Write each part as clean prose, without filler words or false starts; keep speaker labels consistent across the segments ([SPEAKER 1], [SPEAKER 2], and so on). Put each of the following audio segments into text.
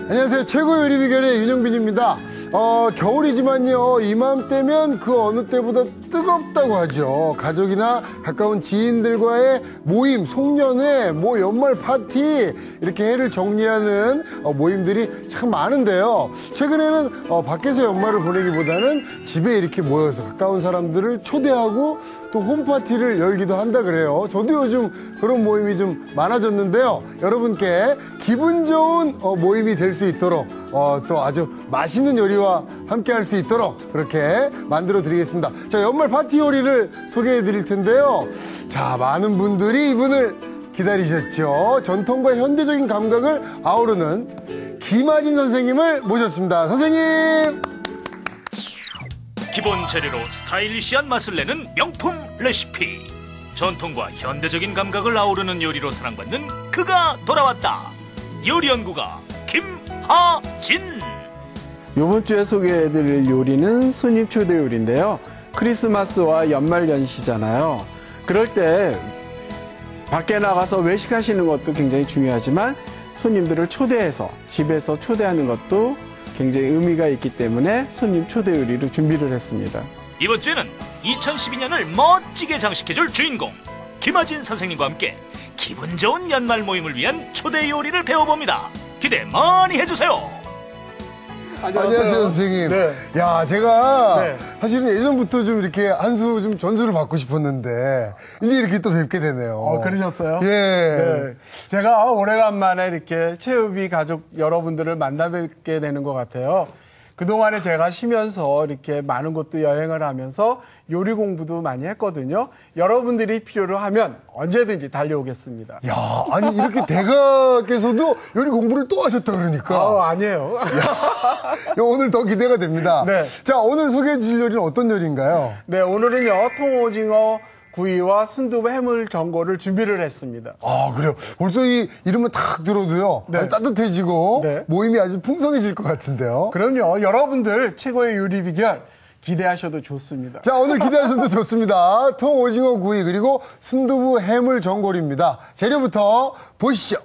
[SPEAKER 1] 안녕하세요. 최고 요리 비결의 윤영빈입니다. 겨울이지만요, 이맘때면 그 어느 때보다 뜨겁다고 하죠. 가족이나 가까운 지인들과의 모임, 송년회, 연말 파티, 이렇게 해를 정리하는 모임들이 참 많은데요. 최근에는 밖에서 연말을 보내기보다는 집에 이렇게 모여서 가까운 사람들을 초대하고 또 홈파티를 열기도 한다 그래요. 저도 요즘 그런 모임이 좀 많아졌는데요. 여러분께 기분 좋은 모임이 될 수 있도록 또 아주 맛있는 요리와 함께 할 수 있도록 그렇게 만들어 드리겠습니다. 자, 연말 파티 요리를 소개해 드릴 텐데요. 자, 많은 분들이 이분을 기다리셨죠. 전통과 현대적인 감각을 아우르는 김하진 선생님을 모셨습니다. 선생님!
[SPEAKER 2] 기본 재료로 스타일리시한 맛을 내는 명품 레시피. 전통과 현대적인 감각을 아우르는 요리로 사랑받는 그가 돌아왔다. 요리연구가 김하진.
[SPEAKER 3] 이번 주에 소개해드릴 요리는 손님 초대 요리인데요. 크리스마스와 연말 연시잖아요. 그럴 때 밖에 나가서 외식하시는 것도 굉장히 중요하지만 손님들을 초대해서 집에서 초대하는 것도 굉장히 의미가 있기 때문에 손님 초대 요리로 준비를 했습니다.
[SPEAKER 2] 이번 주에는 2012년을 멋지게 장식해줄 주인공 김하진 선생님과 함께 기분 좋은 연말 모임을 위한 초대 요리를 배워봅니다. 기대 많이 해주세요.
[SPEAKER 1] 안녕하세요, 선생님.
[SPEAKER 3] 네.
[SPEAKER 1] 야, 제가
[SPEAKER 3] 네.
[SPEAKER 1] 사실은 예전부터 좀 이렇게 한 수 좀 전수를 받고 싶었는데 이제 이렇게 또 뵙게 되네요.
[SPEAKER 3] 그러셨어요?
[SPEAKER 1] 예.
[SPEAKER 3] 네. 제가 오래간만에 이렇게 최읍이 가족 여러분들을 만나 뵙게 되는 것 같아요. 그동안에 제가 쉬면서 이렇게 많은 곳도 여행을 하면서 요리 공부도 많이 했거든요. 여러분들이 필요로 하면 언제든지 달려오겠습니다.
[SPEAKER 1] 야, 아니 이렇게 대가께서도 요리 공부를 또 하셨다 그러니까.
[SPEAKER 3] 아니에요.
[SPEAKER 1] 야, 오늘 더 기대가 됩니다.
[SPEAKER 3] 네.
[SPEAKER 1] 자, 오늘 소개해 주실 요리는 어떤 요리인가요?
[SPEAKER 3] 네, 오늘은요, 통오징어 구이와 순두부 해물 전골을 준비를 했습니다.
[SPEAKER 1] 아, 그래요. 벌써 이 이름은 딱 들어도요.
[SPEAKER 3] 네.
[SPEAKER 1] 아주 따뜻해지고
[SPEAKER 3] 네.
[SPEAKER 1] 모임이 아주 풍성해질 것 같은데요.
[SPEAKER 3] 그럼요, 여러분들 최고의 요리 비결 기대하셔도 좋습니다.
[SPEAKER 1] 자, 오늘 기대하셔도 좋습니다. 통오징어 구이 그리고 순두부 해물 전골입니다. 재료부터 보시죠.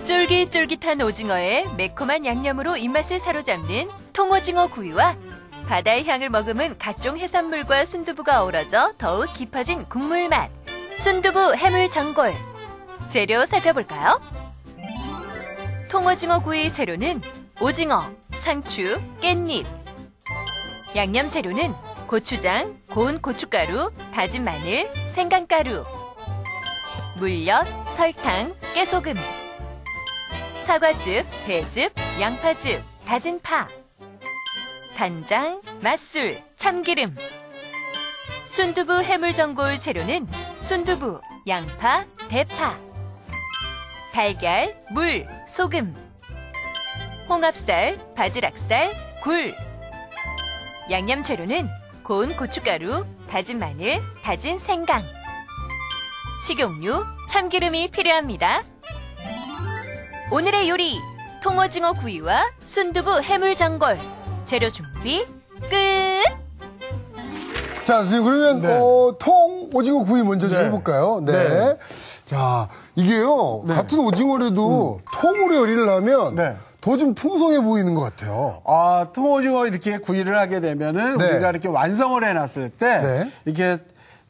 [SPEAKER 4] 쫄깃쫄깃한 오징어에 매콤한 양념으로 입맛을 사로잡는 통오징어 구이와 바다의 향을 머금은 각종 해산물과 순두부가 어우러져 더욱 깊어진 국물 맛, 순두부 해물 전골. 재료 살펴볼까요? 통오징어 구이 재료는 오징어, 상추, 깻잎. 양념 재료는 고추장, 고운 고춧가루, 다진 마늘, 생강가루, 물엿, 설탕, 깨소금, 사과즙, 배즙, 양파즙, 다진 파, 간장, 맛술, 참기름. 순두부 해물전골 재료는 순두부, 양파, 대파, 달걀, 물, 소금, 홍합살, 바지락살, 굴. 양념 재료는 고운 고춧가루, 다진 마늘, 다진 생강, 식용유, 참기름이 필요합니다. 오늘의 요리, 통오징어 구이와 순두부 해물전골. 재료 준비 끝!
[SPEAKER 1] 자, 선생님, 그러면
[SPEAKER 3] 네.
[SPEAKER 1] 통오징어 구이 먼저 좀
[SPEAKER 3] 네.
[SPEAKER 1] 해볼까요? 네.
[SPEAKER 3] 네.
[SPEAKER 1] 자, 이게요.
[SPEAKER 3] 네.
[SPEAKER 1] 같은 오징어라도 통으로 요리를 하면
[SPEAKER 3] 네.
[SPEAKER 1] 더 좀 풍성해 보이는 것 같아요.
[SPEAKER 3] 통오징어 이렇게 구이를 하게 되면은
[SPEAKER 1] 네.
[SPEAKER 3] 우리가 이렇게 완성을 해놨을 때
[SPEAKER 1] 네.
[SPEAKER 3] 이렇게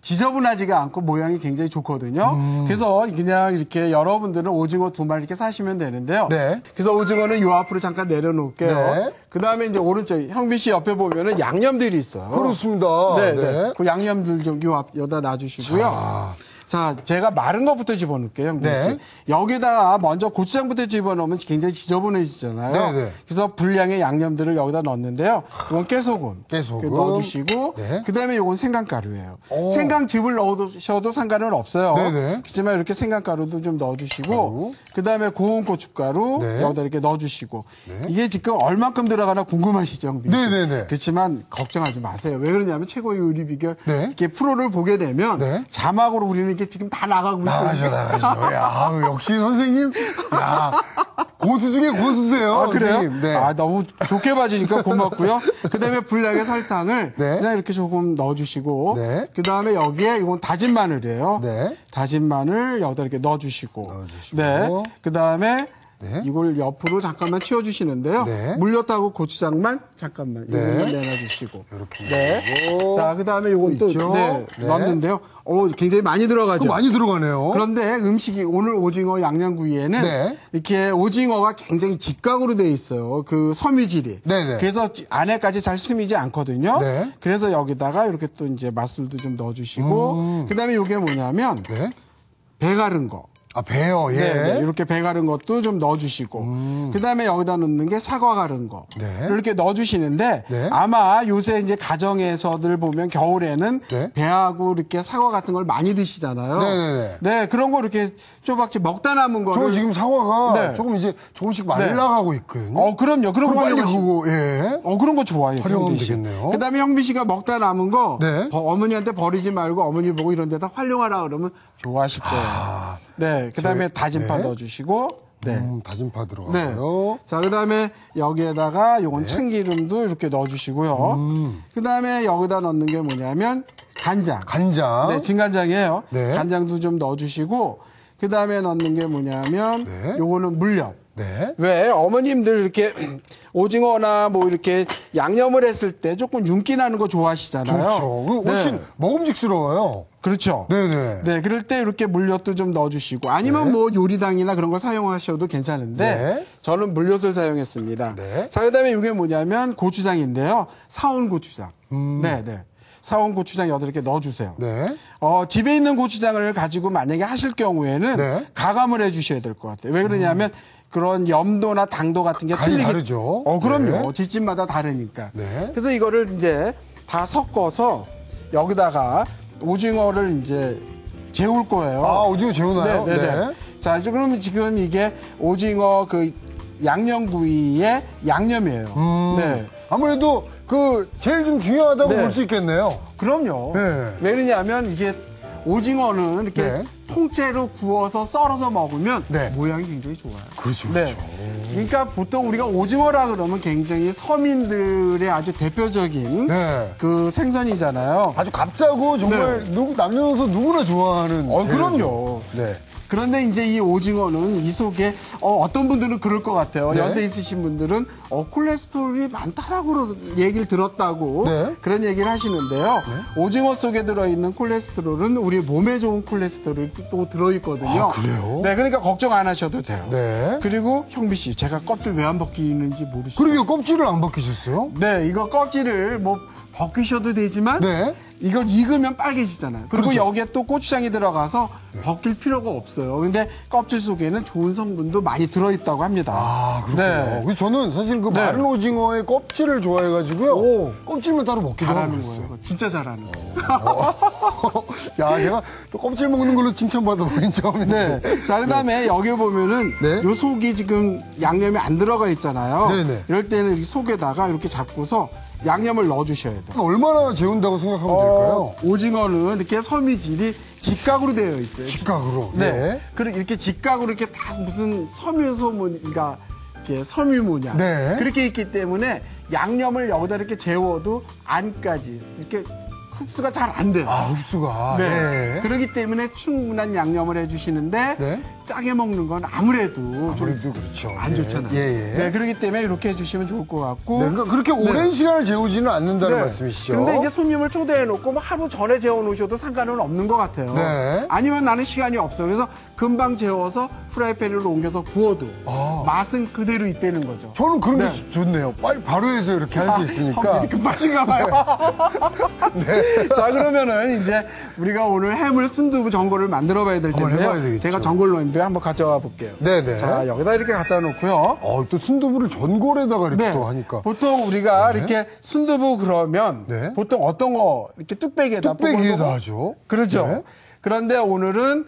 [SPEAKER 3] 지저분하지가 않고 모양이 굉장히 좋거든요. 그래서 그냥 이렇게 여러분들은 오징어 2마리 이렇게 사시면 되는데요.
[SPEAKER 1] 네.
[SPEAKER 3] 그래서 오징어는 요 앞으로 잠깐 내려놓을게요.
[SPEAKER 1] 네.
[SPEAKER 3] 그 다음에 이제 오른쪽 형빈 씨 옆에 보면은 양념들이 있어요.
[SPEAKER 1] 그렇습니다.
[SPEAKER 3] 네,
[SPEAKER 1] 네.
[SPEAKER 3] 네. 그 양념들 좀 여기다 놔주시고요. 자, 제가 마른 것부터 집어넣을게요, 형빈 씨.
[SPEAKER 1] 네.
[SPEAKER 3] 여기다가 먼저 고추장부터 집어넣으면 굉장히 지저분해지잖아요.
[SPEAKER 1] 네, 네.
[SPEAKER 3] 그래서 분량의 양념들을 여기다 넣는데요. 이건 깨소금.
[SPEAKER 1] 깨소금.
[SPEAKER 3] 넣어주시고,
[SPEAKER 1] 네.
[SPEAKER 3] 그 다음에 이건 생강가루예요.
[SPEAKER 1] 오.
[SPEAKER 3] 생강즙을 넣으셔도 상관은 없어요.
[SPEAKER 1] 네, 네.
[SPEAKER 3] 그렇지만 이렇게 생강가루도 좀 넣어주시고, 그 다음에 고운 고춧가루
[SPEAKER 1] 네.
[SPEAKER 3] 여기다 이렇게 넣어주시고,
[SPEAKER 1] 네.
[SPEAKER 3] 이게 지금 얼만큼 들어가나 궁금하시죠, 형빈 씨?
[SPEAKER 1] 네, 네, 네.
[SPEAKER 3] 그렇지만 걱정하지 마세요. 왜 그러냐면 최고의 요리 비결
[SPEAKER 1] 네.
[SPEAKER 3] 이렇게 프로를 보게 되면
[SPEAKER 1] 네.
[SPEAKER 3] 자막으로 우리는 이게 지금 다 나가고 있어요.
[SPEAKER 1] 나가죠. 야, 역시 선생님. 야, 고수 중에 고수세요.
[SPEAKER 3] 아, 그래요?
[SPEAKER 1] 선생님. 네.
[SPEAKER 3] 아, 너무 좋게 봐주니까 고맙고요. 그 다음에 불량의 설탕을
[SPEAKER 1] 네.
[SPEAKER 3] 그냥 이렇게 조금 넣어주시고,
[SPEAKER 1] 네.
[SPEAKER 3] 그 다음에 여기에 이건 다진 마늘이에요.
[SPEAKER 1] 네.
[SPEAKER 3] 다진 마늘 여기다 이렇게 넣어주시고,
[SPEAKER 1] 넣어주시고.
[SPEAKER 3] 네. 그 다음에
[SPEAKER 1] 네.
[SPEAKER 3] 이걸 옆으로 잠깐만 치워주시는데요.
[SPEAKER 1] 네.
[SPEAKER 3] 물엿하고 고추장만 잠깐만
[SPEAKER 1] 네.
[SPEAKER 3] 이거만 내놔주시고.
[SPEAKER 1] 이렇게
[SPEAKER 3] 네.
[SPEAKER 1] 넣고.
[SPEAKER 3] 자, 그 다음에 이건 또
[SPEAKER 1] 있죠?
[SPEAKER 3] 네,
[SPEAKER 1] 네.
[SPEAKER 3] 넣었는데요. 굉장히 많이 들어가죠.
[SPEAKER 1] 많이 들어가네요.
[SPEAKER 3] 그런데 음식이 오늘 오징어 양념구이에는
[SPEAKER 1] 네.
[SPEAKER 3] 이렇게 오징어가 굉장히 직각으로 돼 있어요. 그 섬유질이.
[SPEAKER 1] 네네.
[SPEAKER 3] 그래서 안에까지 잘 스미지 않거든요.
[SPEAKER 1] 네.
[SPEAKER 3] 그래서 여기다가 이렇게 또 이제 맛술도 좀 넣어주시고, 그다음에 이게 뭐냐면
[SPEAKER 1] 네.
[SPEAKER 3] 배 가른 거.
[SPEAKER 1] 아, 배요, 예.
[SPEAKER 3] 네, 이렇게 배 가른 것도 좀 넣어주시고, 그 다음에 여기다 넣는 게 사과 가른 거.
[SPEAKER 1] 네.
[SPEAKER 3] 이렇게 넣어주시는데,
[SPEAKER 1] 네.
[SPEAKER 3] 아마 요새 이제 가정에서들 보면 겨울에는
[SPEAKER 1] 네.
[SPEAKER 3] 배하고 이렇게 사과 같은 걸 많이 드시잖아요.
[SPEAKER 1] 네네네.
[SPEAKER 3] 네, 그런 거 이렇게 쪼박지 먹다 남은 거를.
[SPEAKER 1] 저 지금 사과가
[SPEAKER 3] 네.
[SPEAKER 1] 조금 이제 조금씩 말라가고 있거든요.
[SPEAKER 3] 그럼요. 그런 거
[SPEAKER 1] 빨리
[SPEAKER 3] 활용하시-
[SPEAKER 1] 그거, 예.
[SPEAKER 3] 그런 거 좋아해요.
[SPEAKER 1] 활용하면
[SPEAKER 3] 형비 씨.
[SPEAKER 1] 되겠네요.
[SPEAKER 3] 그다음에 형비 씨가 먹다 남은 거
[SPEAKER 1] 네.
[SPEAKER 3] 어머니한테 버리지 말고 어머니 보고 이런 데다 활용하라 그러면 좋아하실 거예요. 네. 그다음에 다진 파
[SPEAKER 1] 네.
[SPEAKER 3] 넣어주시고. 네.
[SPEAKER 1] 다진 파
[SPEAKER 3] 네.
[SPEAKER 1] 들어가고요.
[SPEAKER 3] 자, 그다음에 여기에다가 요건 참기름도 이렇게 넣어주시고요. 그다음에 여기다 넣는 게 뭐냐면 간장.
[SPEAKER 1] 간장.
[SPEAKER 3] 네, 진간장이에요.
[SPEAKER 1] 네.
[SPEAKER 3] 간장도 좀 넣어주시고. 그다음에 넣는 게 뭐냐면
[SPEAKER 1] 네.
[SPEAKER 3] 요거는 물엿.
[SPEAKER 1] 네.
[SPEAKER 3] 왜 어머님들 이렇게 오징어나 뭐 이렇게 양념을 했을 때 조금 윤기 나는 거 좋아하시잖아요.
[SPEAKER 1] 좋죠. 그 훨씬
[SPEAKER 3] 네.
[SPEAKER 1] 먹음직스러워요.
[SPEAKER 3] 그렇죠.
[SPEAKER 1] 네네.
[SPEAKER 3] 네, 그럴 때 이렇게 물엿도 좀 넣어주시고 아니면
[SPEAKER 1] 네.
[SPEAKER 3] 뭐 요리당이나 그런 걸 사용하셔도 괜찮은데
[SPEAKER 1] 네.
[SPEAKER 3] 저는 물엿을 사용했습니다.
[SPEAKER 1] 네.
[SPEAKER 3] 자, 그다음에 이게 뭐냐면 고추장인데요. 사온 고추장. 네, 네. 사온 고추장 여기 이렇게 넣어주세요.
[SPEAKER 1] 네.
[SPEAKER 3] 집에 있는 고추장을 가지고 만약에 하실 경우에는
[SPEAKER 1] 네.
[SPEAKER 3] 가감을 해주셔야 될 것 같아요. 왜 그러냐면 그런 염도나 당도 같은 게
[SPEAKER 1] 간이
[SPEAKER 3] 틀리기.
[SPEAKER 1] 다르죠.
[SPEAKER 3] 그럼요.
[SPEAKER 1] 네.
[SPEAKER 3] 집집마다 다르니까.
[SPEAKER 1] 네.
[SPEAKER 3] 그래서 이거를 이제 다 섞어서 여기다가 오징어를 이제 재울 거예요.
[SPEAKER 1] 아, 오징어 재우나요?
[SPEAKER 3] 네, 네, 네. 자, 이제 그러면 지금 이게 오징어 그 양념구이의 양념이에요. 네.
[SPEAKER 1] 아무래도 그 제일 좀 중요하다고
[SPEAKER 3] 네.
[SPEAKER 1] 볼 수 있겠네요.
[SPEAKER 3] 그럼요.
[SPEAKER 1] 네.
[SPEAKER 3] 왜 그러냐면 이게 오징어는 이렇게
[SPEAKER 1] 네.
[SPEAKER 3] 통째로 구워서 썰어서 먹으면
[SPEAKER 1] 네.
[SPEAKER 3] 모양이 굉장히 좋아요.
[SPEAKER 1] 그렇죠,
[SPEAKER 3] 네.
[SPEAKER 1] 그렇죠.
[SPEAKER 3] 그러니까 보통 우리가 오징어라 그러면 굉장히 서민들의 아주 대표적인
[SPEAKER 1] 네.
[SPEAKER 3] 그 생선이잖아요.
[SPEAKER 1] 아주 값싸고 정말 남녀노소 누구나 좋아하는. 재료죠.
[SPEAKER 3] 그럼요.
[SPEAKER 1] 네.
[SPEAKER 3] 그런데 이제 이 오징어는 이 속에 어떤 분들은 그럴 것 같아요.
[SPEAKER 1] 네.
[SPEAKER 3] 연세 있으신 분들은 콜레스테롤이 많다라고 얘기를 들었다고
[SPEAKER 1] 네.
[SPEAKER 3] 그런 얘기를 하시는데요. 오징어 속에 들어있는 콜레스테롤은 우리 몸에 좋은 콜레스테롤이 또 들어있거든요.
[SPEAKER 1] 아, 그래요?
[SPEAKER 3] 네, 그러니까 걱정 안 하셔도 돼요.
[SPEAKER 1] 네.
[SPEAKER 3] 그리고 형비 씨, 제가 껍질 왜 안 벗기는지 모르시죠?
[SPEAKER 1] 그러게 껍질을 안 벗기셨어요?
[SPEAKER 3] 네, 이거 껍질을 뭐 벗기셔도 되지만
[SPEAKER 1] 네.
[SPEAKER 3] 이걸 익으면 빨개지잖아요. 그리고
[SPEAKER 1] 그렇죠.
[SPEAKER 3] 여기에 또 고추장이 들어가서 벗길 필요가 없어요. 근데 껍질 속에는 좋은 성분도 많이 들어있다고 합니다.
[SPEAKER 1] 아, 그렇군요.
[SPEAKER 3] 네.
[SPEAKER 1] 그래서 저는 사실 그
[SPEAKER 3] 네.
[SPEAKER 1] 마른 오징어의 껍질을 좋아해가지고요.
[SPEAKER 3] 오.
[SPEAKER 1] 껍질만 따로 먹기도 하고
[SPEAKER 3] 잘하는
[SPEAKER 1] 그랬어요.
[SPEAKER 3] 거예요. 진짜 잘하는 거예요.
[SPEAKER 1] 야, 제가 또 껍질 먹는 걸로 칭찬받아보긴 처음인데.
[SPEAKER 3] 네. 자, 그 다음에 여기 보면은
[SPEAKER 1] 네.
[SPEAKER 3] 요 속이 지금 양념이 안 들어가 있잖아요.
[SPEAKER 1] 네네.
[SPEAKER 3] 이럴 때는 이 속에다가 이렇게 잡고서 양념을 넣어주셔야 돼요.
[SPEAKER 1] 얼마나 재운다고 생각하면 될까요?
[SPEAKER 3] 오징어는 이렇게 섬유질이 직각으로 되어 있어요.
[SPEAKER 1] 직각으로.
[SPEAKER 3] 네.
[SPEAKER 1] 네.
[SPEAKER 3] 그리고 이렇게 직각으로 이렇게 다 무슨 섬유소문가 이렇게 섬유 모양.
[SPEAKER 1] 네.
[SPEAKER 3] 그렇게 있기 때문에 양념을 여기다 이렇게 재워도 안까지 이렇게 흡수가 잘 안 돼요.
[SPEAKER 1] 아, 흡수가.
[SPEAKER 3] 네.
[SPEAKER 1] 네.
[SPEAKER 3] 그렇기 때문에 충분한 양념을 해주시는데
[SPEAKER 1] 네.
[SPEAKER 3] 짜게 먹는 건 아무래도 좀
[SPEAKER 1] 아무래도 그렇죠.
[SPEAKER 3] 안
[SPEAKER 1] 네.
[SPEAKER 3] 좋잖아요.
[SPEAKER 1] 예, 예.
[SPEAKER 3] 네, 그렇기 때문에 이렇게 해주시면 좋을 것 같고.
[SPEAKER 1] 네, 그러니까 그렇게 오랜 시간을 재우지는 않는다는 말씀이시죠?
[SPEAKER 3] 근데 이제 손님을 초대해놓고 뭐 하루 전에 재워놓으셔도 상관은 없는 것 같아요.
[SPEAKER 1] 네.
[SPEAKER 3] 아니면 나는 시간이 없어. 그래서 금방 재워서 프라이팬으로 옮겨서 구워도 맛은 그대로 있다는 거죠.
[SPEAKER 1] 저는 그런
[SPEAKER 3] 네.
[SPEAKER 1] 게 좋네요. 빨리 바로 해서 이렇게 할 수 있으니까.
[SPEAKER 3] 성질이 급하신가 봐요.
[SPEAKER 1] 네.
[SPEAKER 3] 자, 그러면은 이제 우리가 오늘 해물 순두부 전골을 만들어 봐야 될
[SPEAKER 1] 한번
[SPEAKER 3] 텐데요.
[SPEAKER 1] 해봐야 되겠죠.
[SPEAKER 3] 제가 전골로인데 한번 가져와 볼게요.
[SPEAKER 1] 네네.
[SPEAKER 3] 자, 여기다 이렇게 갖다 놓고요.
[SPEAKER 1] 또 순두부를 전골에다가 이렇게
[SPEAKER 3] 네.
[SPEAKER 1] 또 하니까.
[SPEAKER 3] 보통 우리가
[SPEAKER 1] 네.
[SPEAKER 3] 이렇게 순두부 그러면
[SPEAKER 1] 네.
[SPEAKER 3] 보통 어떤 거 이렇게 뚝배기에다
[SPEAKER 1] 뚝배기에다
[SPEAKER 3] 볶아서
[SPEAKER 1] 하죠.
[SPEAKER 3] 그렇죠.
[SPEAKER 1] 네.
[SPEAKER 3] 그런데 오늘은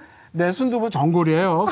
[SPEAKER 3] 순두부 전골이에요.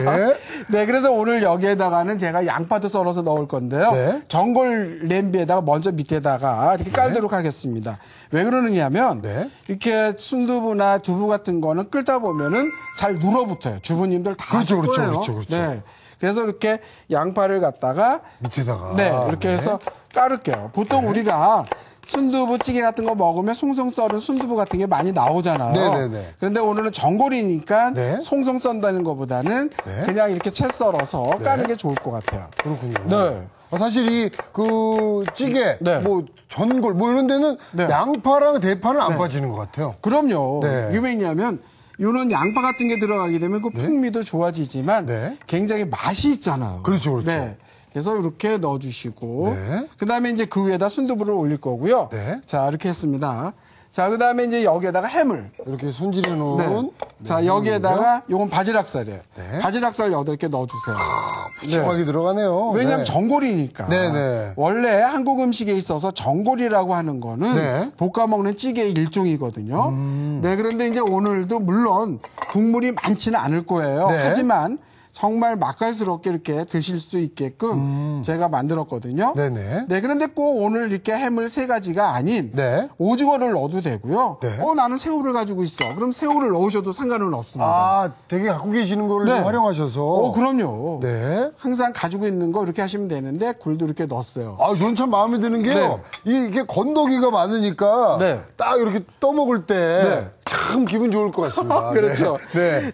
[SPEAKER 1] 네.
[SPEAKER 3] 네, 그래서 오늘 여기에다가는 제가 양파도 썰어서 넣을 건데요.
[SPEAKER 1] 네.
[SPEAKER 3] 전골 냄비에다가 먼저 밑에다가 이렇게 깔도록 하겠습니다. 왜 그러느냐면
[SPEAKER 1] 네.
[SPEAKER 3] 이렇게 순두부나 두부 같은 거는 끓다 보면은 잘 눌어붙어요. 주부님들 다
[SPEAKER 1] 그렇죠,
[SPEAKER 3] 아실
[SPEAKER 1] 그렇죠,
[SPEAKER 3] 거예요.
[SPEAKER 1] 그렇죠, 그렇죠.
[SPEAKER 3] 네. 그래서 이렇게 양파를 갖다가
[SPEAKER 1] 밑에다가.
[SPEAKER 3] 네, 이렇게 해서 깔을게요. 보통 우리가 순두부찌개 같은 거 먹으면 송송 썰은 순두부 같은 게 많이 나오잖아요.
[SPEAKER 1] 네네네.
[SPEAKER 3] 그런데 오늘은 전골이니까
[SPEAKER 1] 네.
[SPEAKER 3] 송송 썬다는 것보다는
[SPEAKER 1] 네.
[SPEAKER 3] 그냥 이렇게 채 썰어서 까는 게 좋을 것 같아요.
[SPEAKER 1] 그렇군요.
[SPEAKER 3] 네.
[SPEAKER 1] 사실 그 찌개,
[SPEAKER 3] 네.
[SPEAKER 1] 뭐 전골, 뭐 이런 데는
[SPEAKER 3] 네.
[SPEAKER 1] 양파랑 대파는 안 빠지는 것 같아요.
[SPEAKER 3] 그럼요.
[SPEAKER 1] 네.
[SPEAKER 3] 이게 왜냐하면 이런 양파 같은 게 들어가게 되면 그 풍미도 좋아지지만
[SPEAKER 1] 네.
[SPEAKER 3] 굉장히 맛이 있잖아요.
[SPEAKER 1] 그렇죠, 그렇죠.
[SPEAKER 3] 네. 그래서 이렇게 넣어주시고
[SPEAKER 1] 네.
[SPEAKER 3] 그다음에 이제 그 위에다 순두부를 올릴 거고요.
[SPEAKER 1] 네.
[SPEAKER 3] 자 이렇게 했습니다. 자 그다음에 이제 여기에다가 해물.
[SPEAKER 1] 이렇게 손질해
[SPEAKER 3] 네.
[SPEAKER 1] 놓은.
[SPEAKER 3] 자 여기에다가 요건 바지락살이에요.
[SPEAKER 1] 네.
[SPEAKER 3] 바지락살 8개 넣어주세요.
[SPEAKER 1] 푸짐하게 들어가네요.
[SPEAKER 3] 왜냐하면
[SPEAKER 1] 네.
[SPEAKER 3] 전골이니까.
[SPEAKER 1] 네네.
[SPEAKER 3] 원래 한국 음식에 있어서 전골이라고 하는 거는
[SPEAKER 1] 네.
[SPEAKER 3] 볶아 먹는 찌개의 일종이거든요. 네, 그런데 이제 오늘도 물론 국물이 많지는 않을 거예요.
[SPEAKER 1] 네.
[SPEAKER 3] 하지만 정말 맛깔스럽게 이렇게 드실 수 있게끔 제가 만들었거든요.
[SPEAKER 1] 네네.
[SPEAKER 3] 네, 그런데 꼭 오늘 이렇게 해물 3가지가 아닌
[SPEAKER 1] 네.
[SPEAKER 3] 오징어를 넣어도 되고요.
[SPEAKER 1] 네.
[SPEAKER 3] 나는 새우를 가지고 있어. 그럼 새우를 넣으셔도 상관은 없습니다.
[SPEAKER 1] 아, 되게 갖고 계시는 거를
[SPEAKER 3] 네.
[SPEAKER 1] 좀 활용하셔서.
[SPEAKER 3] 그럼요.
[SPEAKER 1] 네.
[SPEAKER 3] 항상 가지고 있는 거 이렇게 하시면 되는데 굴도 이렇게 넣었어요.
[SPEAKER 1] 아, 저는 참 마음에 드는 게요. 이게 건더기가 많으니까
[SPEAKER 3] 네.
[SPEAKER 1] 딱 이렇게 떠먹을 때
[SPEAKER 3] 네.
[SPEAKER 1] 참 기분 좋을 것 같습니다.
[SPEAKER 3] 그렇죠.
[SPEAKER 1] 네. 네.